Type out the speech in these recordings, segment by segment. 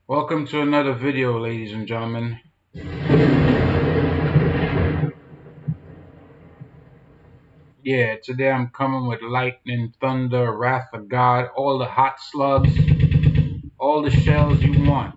Welcome to another video, ladies and gentlemen. Yeah, today I'm coming with lightning, thunder, wrath of God, all the hot slugs, all the shells you want.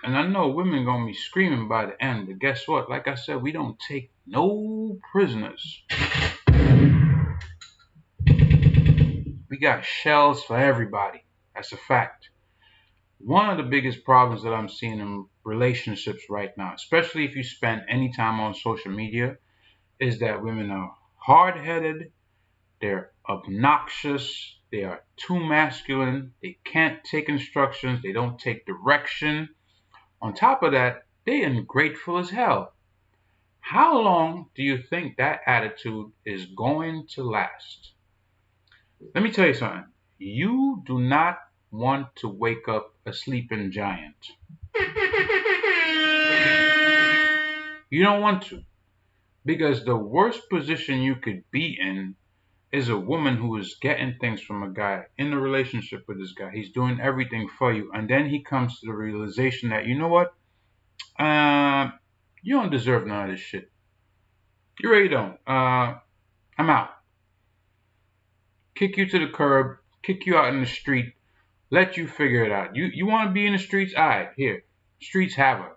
And I know women gonna be screaming by the end, but guess what? Like I said, we don't take no prisoners. We got shells for everybody. That's a fact. One of the biggest problems that I'm seeing in relationships right now, especially if you spend any time on social media, is that women are hard-headed, they're obnoxious, they are too masculine, they can't take instructions, they don't take direction. On top of that, they ungrateful as hell. How long do you think that attitude is going to last? Let me tell you something. You do not want to wake up a sleeping giant. You don't want to. Because the worst position you could be in is a woman who is getting things from a guy in a relationship with this guy. He's doing everything for you. And then he comes to the realization that, you know what? Uh, you don't deserve none of this shit. You really don't. I'm out. Kick you to the curb, kick you out in the street, let you figure it out. You want to be in the streets? All right, here. Streets have her.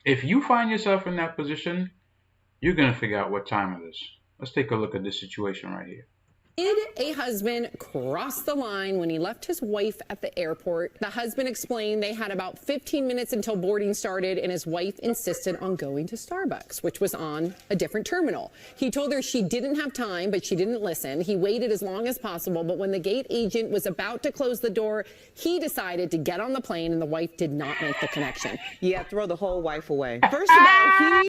If you find yourself in that position, you're going to figure out what time it is. Let's take a look at this situation right here. Did a husband cross the line when he left his wife at the airport? The husband explained they had about 15 minutes until boarding started, and his wife insisted on going to Starbucks, which was on a different terminal. He told her she didn't have time, but she didn't listen. He waited as long as possible, but when the gate agent was about to close the door, he decided to get on the plane, and the wife did not make the connection. Yeah, throw the whole wife away. First of all, he...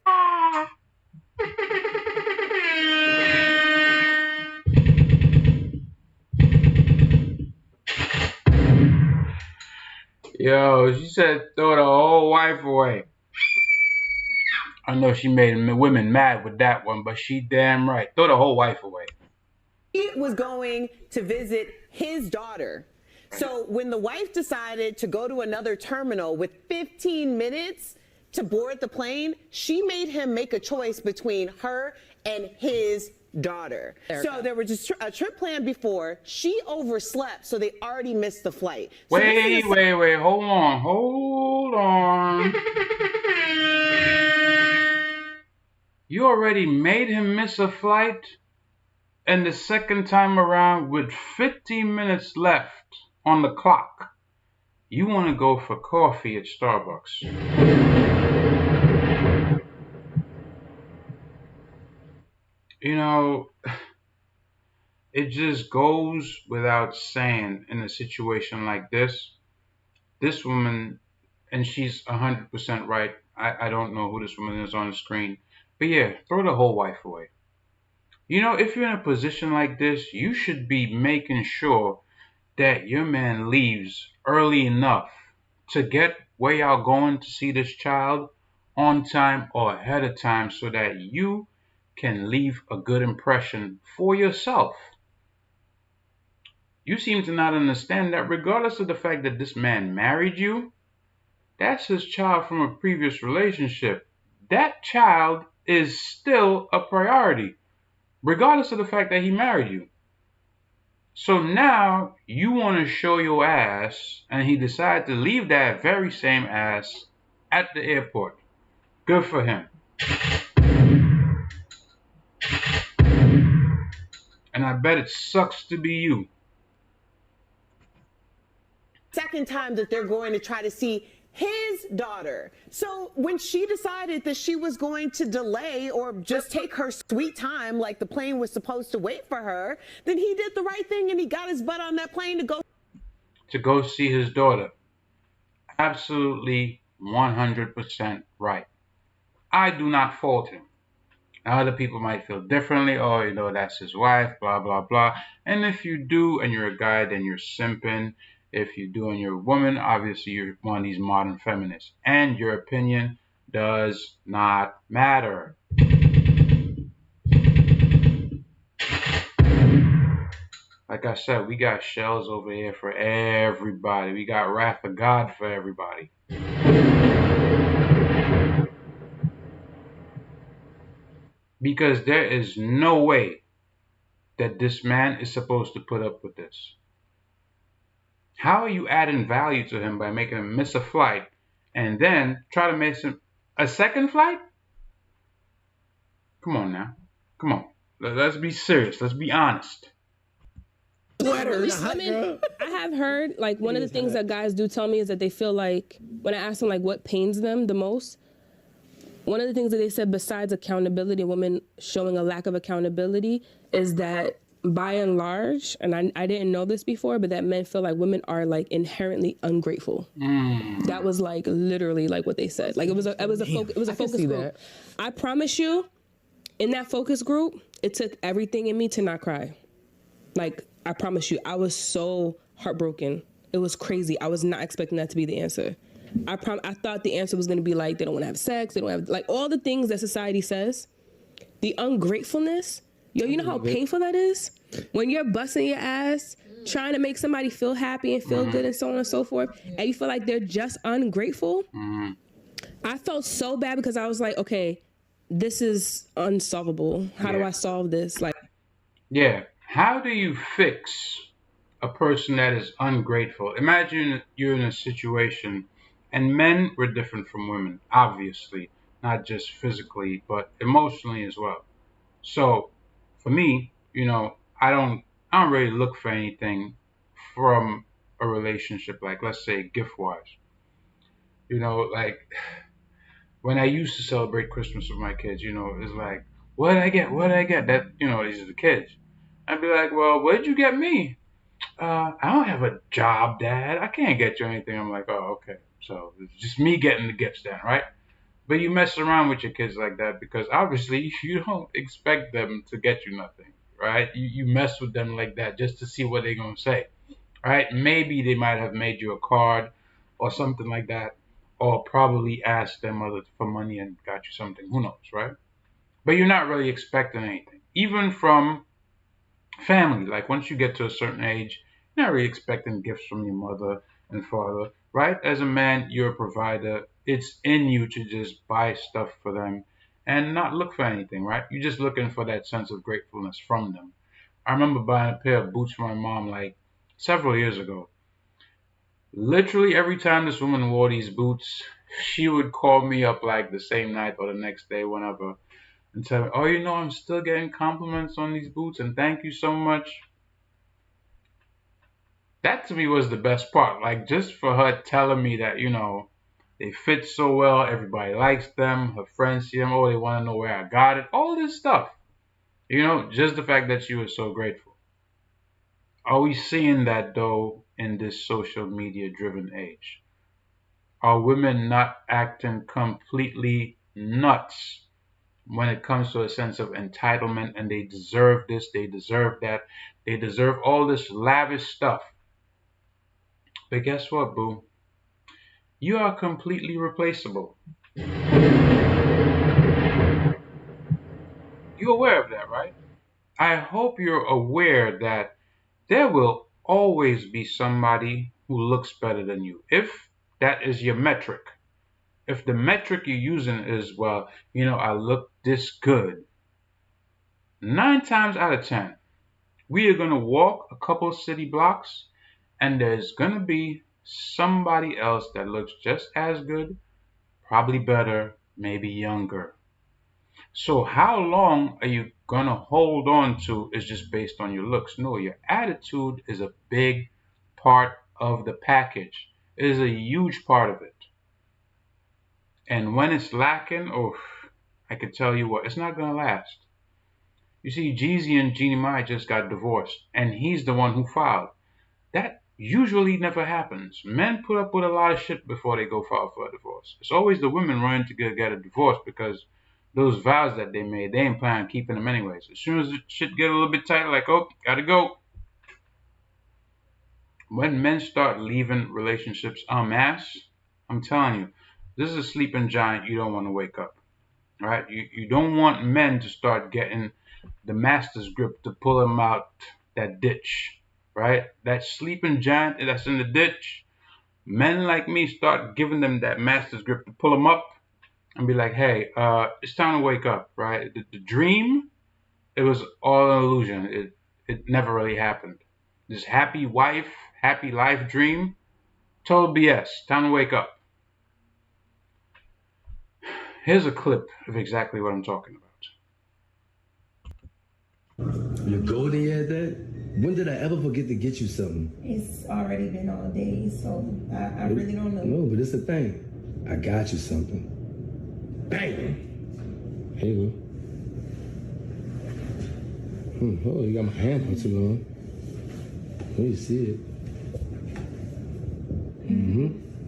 Yo, she said throw the whole wife away. I know she made women mad with that one, but she damn right. Throw the whole wife away. He was going to visit his daughter. So when the wife decided to go to another terminal with 15 minutes to board the plane, she made him make a choice between her and his daughter. So there was just a trip planned before. She overslept, so they already missed the flight. So Wait, hold on. You already made him miss a flight, and the second time around, with 15 minutes left on the clock, you want to go for coffee at Starbucks. You know, it just goes without saying in a situation like this woman, and she's 100% right. I don't know who this woman is on the screen, but yeah, throw the whole wife away. You know, if you're in a position like this, you should be making sure that your man leaves early enough to get where y'all going to see this child on time or ahead of time so that you can leave a good impression for yourself. You seem to not understand that regardless of the fact that this man married you, that's his child from a previous relationship. That child is still a priority, regardless of the fact that he married you. So now you want to show your ass, and he decided to leave that very same ass at the airport. Good for him. And I bet it sucks to be you. Second time that they're going to try to see his daughter. So when she decided that she was going to delay or just take her sweet time like the plane was supposed to wait for her, then he did the right thing and he got his butt on that plane to go see his daughter. Absolutely 100% right. I do not fault him. Other people might feel differently. Oh, you know, that's his wife, blah, blah, blah. And if you do and you're a guy, then you're simping. If you do and you're a woman, obviously you're one of these modern feminists. And your opinion does not matter. Like I said, we got shells over here for everybody. We got wrath of God for everybody. Because there is no way that this man is supposed to put up with this. How are you adding value to him by making him miss a flight and then try to make him a second flight? Come on now. Come on. Let's be serious. Let's be honest. Women, I have heard, like, one of the things that guys do tell me is that they feel like, when I ask them, like, what pains them the most, one of the things that they said besides accountability, women showing a lack of accountability, is that by and large, and I didn't know this before, but that men feel like women are, like, inherently ungrateful. That was, like, literally, like, what they said. Like, it was a focus group. I promise you, in that focus group, it took everything in me to not cry. Like, I promise you, I was so heartbroken. It was crazy. I was not expecting that to be the answer. I thought the answer was going to be like, they don't want to have sex. They don't have, like, all the things that society says. The ungratefulness. Yo, you know how painful that is? When you're busting your ass, trying to make somebody feel happy and feel good and so on and so forth, and you feel like they're just ungrateful. I felt so bad because I was like, okay, this is unsolvable. How do I solve this? Like, yeah. How do you fix a person that is ungrateful? Imagine you're in a situation, and men were different from women, obviously, not just physically, but emotionally as well. So, for me, I don't really look for anything from a relationship, like, let's say, gift-wise. Like, when I used to celebrate Christmas with my kids, it's like, what did I get? What did I get? That, these are the kids. I'd be like, well, what did you get me? I don't have a job, Dad. I can't get you anything. I'm like, oh, okay. So it's just me getting the gifts then, right? But you mess around with your kids like that because obviously you don't expect them to get you nothing, right? You mess with them like that just to see what they're going to say, right? Maybe they might have made you a card or something like that, or probably asked their mother for money and got you something. Who knows, right? But you're not really expecting anything, even from family. Like, once you get to a certain age, you're not really expecting gifts from your mother and father, right? As a man, you're a provider. It's in you to just buy stuff for them and not look for anything, right? You're just looking for that sense of gratefulness from them. I remember buying a pair of boots for my mom like several years ago. Literally every time this woman wore these boots, she would call me up like the same night or the next day, whenever, and tell me, oh, I'm still getting compliments on these boots and thank you so much. That to me was the best part. Like, just for her telling me that, they fit so well, everybody likes them, her friends see them, oh, they want to know where I got it, all this stuff. Just the fact that she was so grateful. Are we seeing that though in this social media driven age? Are women not acting completely nuts when it comes to a sense of entitlement, and they deserve this, they deserve that, they deserve all this lavish stuff? But guess what, boo? You are completely replaceable. You're aware of that, right? I hope you're aware that there will always be somebody who looks better than you. If that is your metric, if the metric you're using is, well, I look this good, 9 times out of 10, we are going to walk a couple city blocks and there's going to be somebody else that looks just as good, probably better, maybe younger. So how long are you going to hold on to is just based on your looks? No, your attitude is a big part of the package. It is a huge part of it. And when it's lacking, oh, I can tell you what, it's not going to last. You see, Jeezy and Jeannie Mai just got divorced, and he's the one who filed. That usually never happens. Men put up with a lot of shit before they go file for a divorce. It's always the women running to get a divorce because those vows that they made, they ain't planning on keeping them anyways. As soon as the shit get a little bit tight, like, oh, gotta go. When men start leaving relationships en masse, I'm telling you, this is a sleeping giant you don't want to wake up. Right? You don't want men to start getting the master's grip to pull them out that ditch. right? That sleeping giant that's in the ditch, men like me start giving them that master's grip to pull them up and be like, hey, it's time to wake up, right? The dream, it was all an illusion. It never really happened. This happy wife, happy life dream, total BS. Time to wake up. Here's a clip of exactly what I'm talking about. You go there, that? When did I ever forget to get you something? It's already been all day, so I really don't know. No, but it's the thing. I got you something. Bang! Here you go. Oh, you got my hand on too long. Let me see it.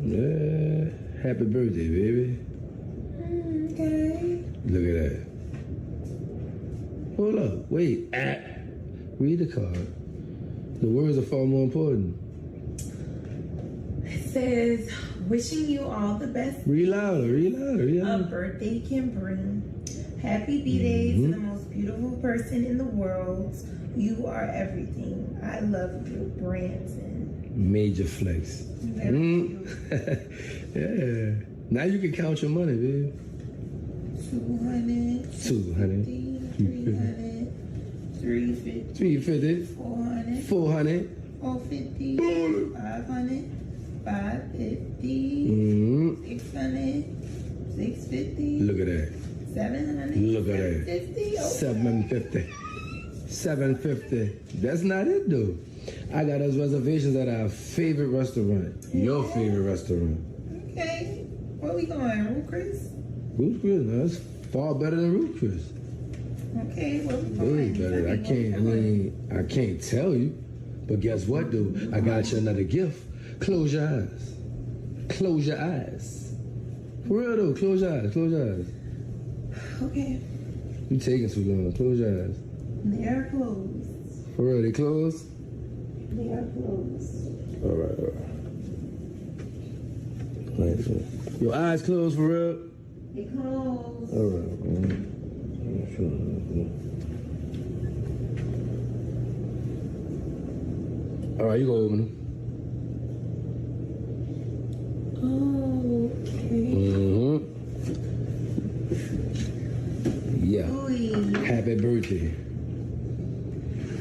Yeah. Happy birthday, baby. Okay. Look at that. Hold up. Wait. Read the card. The words are far more important. It says, wishing you all the best Read louder. Read louder. Read a louder. birthday can bring. Happy B-Day to the most beautiful person in the world. You are everything. I love you, Branson. Major flex. Very cute. Yeah. Now you can count your money, babe. 200, 200, 300, 350, 350, 400, 400. 450, 500, 550, 600, 650. Look at that. 700. Look at that. 750. 750. 750. That's not it though. I got us reservations at our favorite restaurant. Your favorite restaurant. Okay. Where we going? Ruth Chris? Ruth Chris, no, that's far better than Ruth Chris. Okay, where we Way going? better. I can't tell you. But guess what though? I got you another gift. Close your eyes. Close your eyes. For real though, close your eyes. Close your eyes. Okay. You taking too long. Close your eyes. They are closed. For real, they closed? They are closed. All right. Nice. Your eyes closed for real? They closed. All right. All right, you go open them. Oh, okay. Yeah. Ooh. Happy birthday.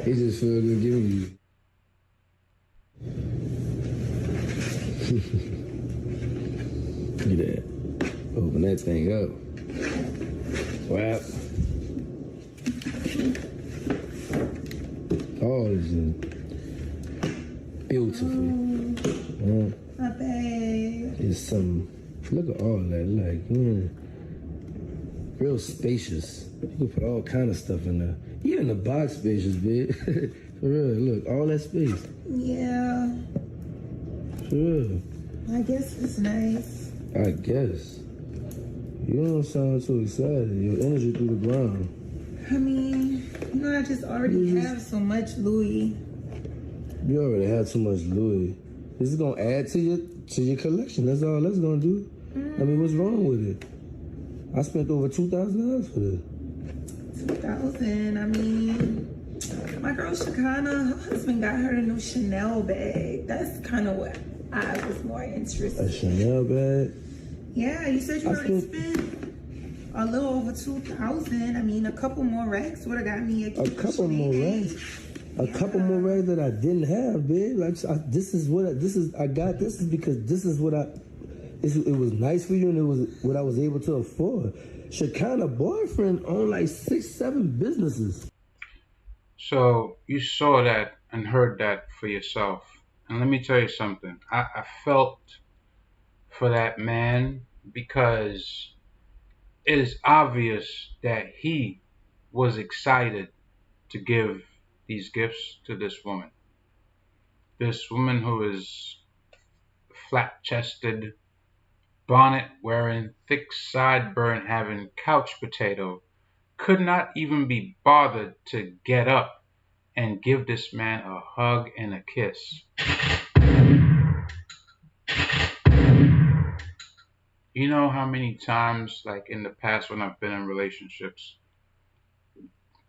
It just feels good giving you. Look at that. Open that thing up. Wow. Oh, this is beautiful. My bag. It's some. Look at all that. Like, real spacious. You can put all kind of stuff in there. Even the box spacious, bitch. For real. Look, all that space. Yeah. For real. I guess it's nice. I guess. You don't sound too excited. Your energy through the ground. I mean, I just already have so much Louis. You already have too much Louis. This is gonna add to your collection. That's all that's gonna do. I mean, what's wrong with it? I spent over $2,000 for this. 2,000. I mean, my girl Shakana, her husband got her a new Chanel bag. That's kind of what I was more interested A in. Chanel bag. Yeah, you said you already spent a little over 2,000. I mean, a couple more racks would have got me a couple more racks. A couple more racks that I didn't have, babe. Like I got. This is because this is what it was nice for you, and it was what I was able to afford. Shakana boyfriend owned like 6-7 businesses. So you saw that and heard that for yourself. And let me tell you something. I felt for that man because it is obvious that he was excited to give these gifts to this woman. This woman who is flat-chested, bonnet-wearing, thick sideburn having couch potato, could not even be bothered to get up and give this man a hug and a kiss. You know how many times, like in the past when I've been in relationships,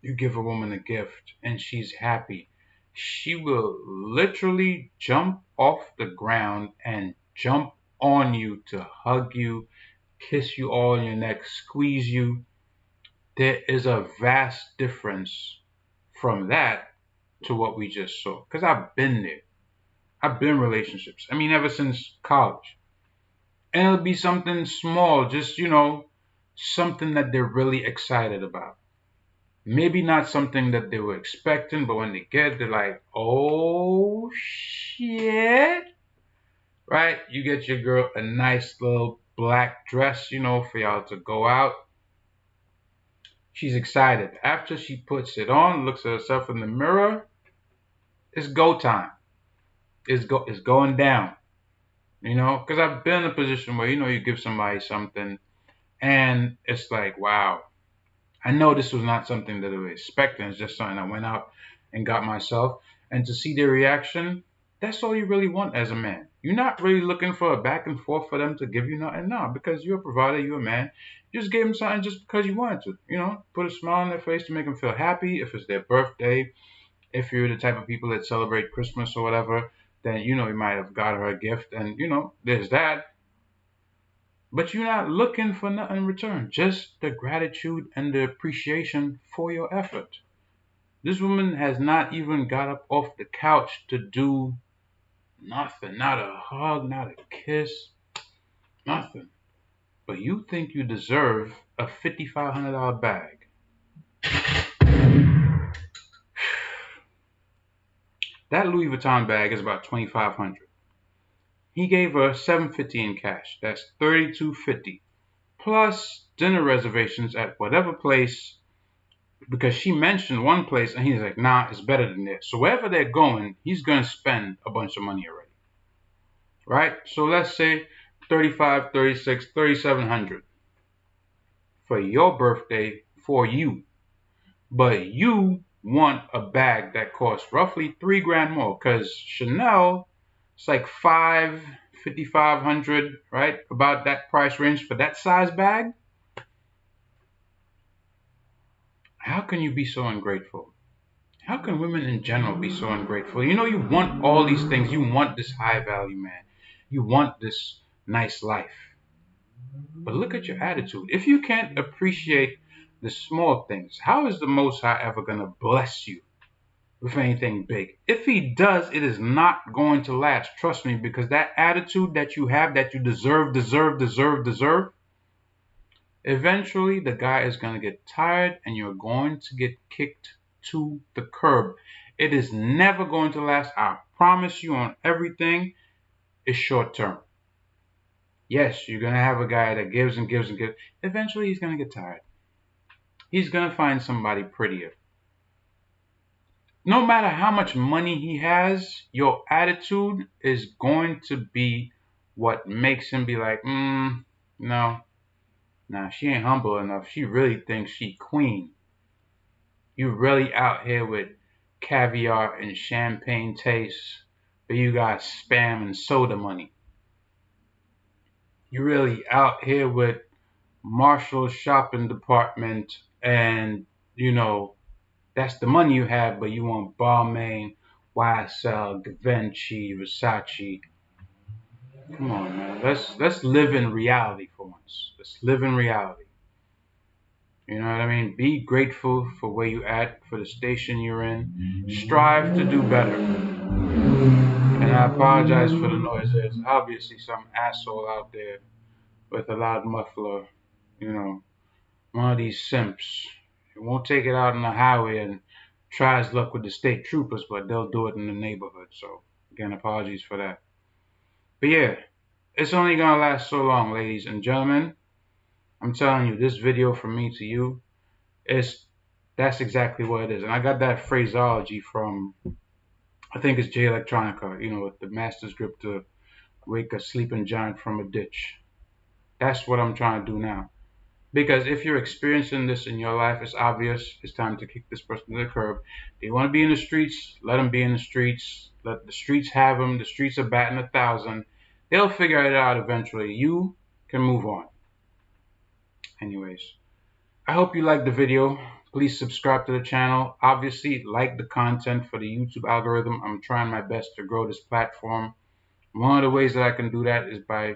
you give a woman a gift and she's happy she will literally jump off the ground and jump on you to hug you, kiss you all in your neck, squeeze you. There is a vast difference from that to what we just saw. Because I've been there. I've been in relationships. I mean, ever since college. And it'll be something small, just, something that they're really excited about. Maybe not something that they were expecting, but when they get it, they're like, oh shit. Right? You get your girl a nice little black dress, for y'all to go out. She's excited. After she puts it on, looks at herself in the mirror, it's go time. It's going down. Because I've been in a position where, you give somebody something and it's like, wow, I know this was not something that they were expecting. It's just something I went out and got myself. And to see their reaction, that's all you really want as a man. You're not really looking for a back and forth for them to give you nothing. No, because you're a provider, you're a man. You just gave them something just because you wanted to. Put a smile on their face to make them feel happy. If it's their birthday, if you're the type of people that celebrate Christmas or whatever, then, you might have got her a gift. And, there's that. But you're not looking for nothing in return, just the gratitude and the appreciation for your effort. This woman has not even got up off the couch to do nothing, not a hug, not a kiss, nothing. But you think you deserve a $5,500 bag. That Louis Vuitton bag is about $2,500. He gave her $750 in cash. That's $3,250. Plus dinner reservations at whatever place, because she mentioned one place and he's like, nah, it's better than this. So wherever they're going, he's going to spend a bunch of money already. Right? So let's say $3,500, $3,600, $3,700 for your birthday for you. But you want a bag that costs roughly $3,000 more, because Chanel, it's like $5,500, right? About that price range for that size bag. How can you be so ungrateful? How can women in general be so ungrateful? You want all these things. You want this high value man. You want this nice life. But look at your attitude. If you can't appreciate the small things, how is the Most High ever going to bless you with anything big? If he does, it is not going to last. Trust me, because that attitude that you have, that you deserve, eventually the guy is going to get tired and you're going to get kicked to the curb. It is never going to last. I promise you on everything. It's short term. Yes, you're going to have a guy that gives and gives and gives. Eventually he's going to get tired. He's going to find somebody prettier. No matter how much money he has, your attitude is going to be what makes him be like, no. Nah, she ain't humble enough. She really thinks she queen. You really out here with caviar and champagne tastes, but you got spam and soda money. You really out here with Marshall's shopping department and, that's the money you have, but you want Balmain, YSL, Givenchy, Versace. Come on, man. Let's live in reality for once. Let's live in reality. You know what I mean? Be grateful for where you at, for the station you're in. Strive to do better. And I apologize for the noise. There's obviously some asshole out there with a loud muffler. One of these simps. He won't take it out on the highway and try his luck with the state troopers, but they'll do it in the neighborhood. So, again, apologies for that. But yeah, it's only going to last so long, ladies and gentlemen. I'm telling you, this video from me to you, that's exactly what it is. And I got that phraseology from, I think it's Jay Electronica, with the master's grip to wake a sleeping giant from a ditch. That's what I'm trying to do now. Because if you're experiencing this in your life, it's obvious it's time to kick this person to the curb. They want to be in the streets, let them be in the streets. Let the streets have them. The streets are batting 1,000. They'll figure it out eventually. You can move on. Anyways, I hope you liked the video. Please subscribe to the channel. Obviously, like the content for the YouTube algorithm. I'm trying my best to grow this platform. One of the ways that I can do that is by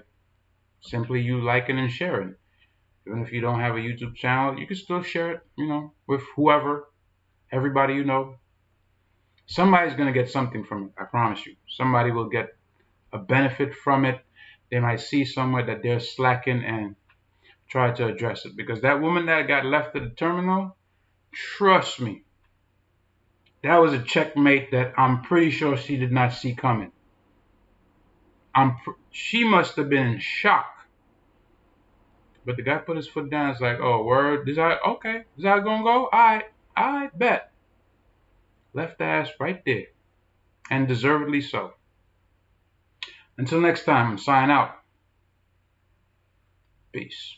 simply you liking and sharing. Even if you don't have a YouTube channel, you can still share it, with whoever, everybody you know. Somebody's going to get something from it, I promise you. Somebody will get a benefit from it. They might see somewhere that they're slacking and try to address it. Because that woman that got left at the terminal, trust me, that was a checkmate that I'm pretty sure she did not see coming. She must have been in shock. But the guy put his foot down. It's like, oh, word. Okay. Is that gonna go? All right, bet. Left the ass right there. And deservedly so. Until next time, sign out. Peace.